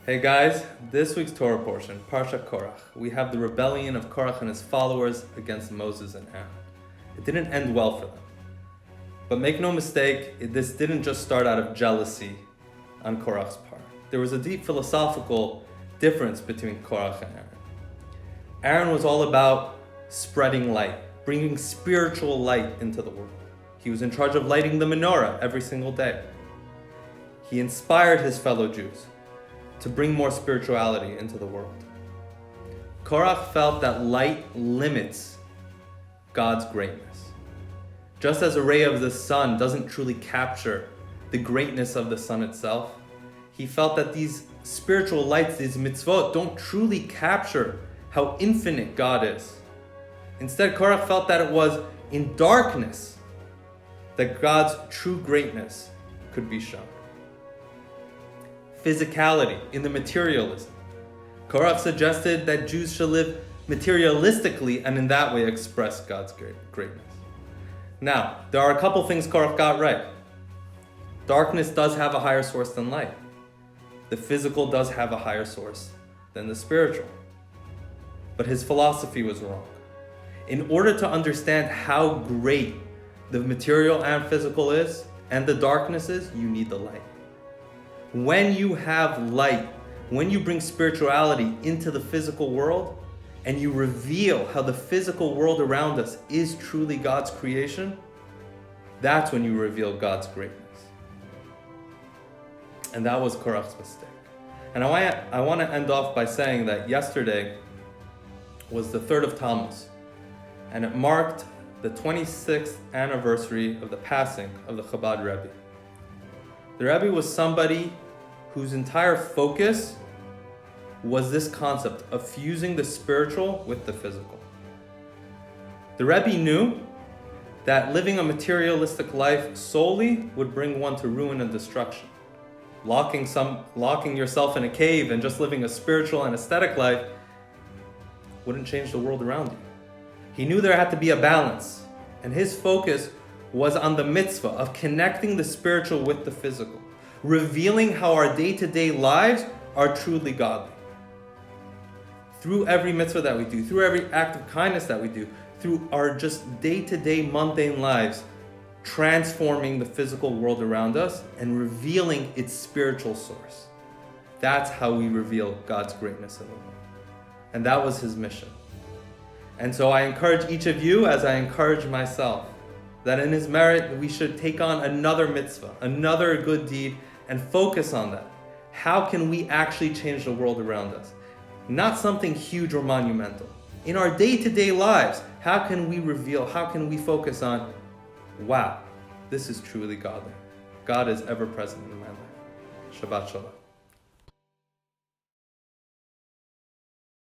Hey guys, this week's Torah portion, Parsha Korach, we have the rebellion of Korach and his followers against Moses and Aaron. It didn't end well for them. But make no mistake, this didn't just start out of jealousy on Korach's part. There was a deep philosophical difference between Korach and Aaron. Aaron was all about spreading light, bringing spiritual light into the world. He was in charge of lighting the menorah every single day. He inspired his fellow Jews to bring more spirituality into the world. Korach felt that light limits God's greatness. Just as a ray of the sun doesn't truly capture the greatness of the sun itself, he felt that these spiritual lights, these mitzvot, don't truly capture how infinite God is. Instead, Korach felt that it was in darkness that God's true greatness could be shown. Physicality, in the materialism. Korach suggested that Jews should live materialistically and in that way express God's greatness. Now, there are a couple things Korach got right. Darkness does have a higher source than light. The physical does have a higher source than the spiritual. But his philosophy was wrong. In order to understand how great the material and physical is, and the darkness is, you need the light. When you have light, when you bring spirituality into the physical world, and you reveal how the physical world around us is truly God's creation, that's when you reveal God's greatness. And that was Korach's mistake. And I want to end off by saying that yesterday was the 3rd of Tammuz, and it marked the 26th anniversary of the passing of the Chabad Rebbe. The Rebbe was somebody whose entire focus was this concept of fusing the spiritual with the physical. The Rebbe knew that living a materialistic life solely would bring one to ruin and destruction. Locking yourself in a cave and just living a spiritual and aesthetic life wouldn't change the world around you. He knew there had to be a balance, and his focus was on the mitzvah of connecting the spiritual with the physical, revealing how our day-to-day lives are truly godly. Through every mitzvah that we do, through every act of kindness that we do, through our just day-to-day mundane lives, transforming the physical world around us and revealing its spiritual source. That's how we reveal God's greatness in the world. And that was his mission. And so I encourage each of you, as I encourage myself, that in his merit we should take on another mitzvah, another good deed, and focus on that. How can we actually change the world around us? Not something huge or monumental. In our day-to-day lives, how can we focus on, wow, this is truly godly. God is ever present in my life. Shabbat Shalom.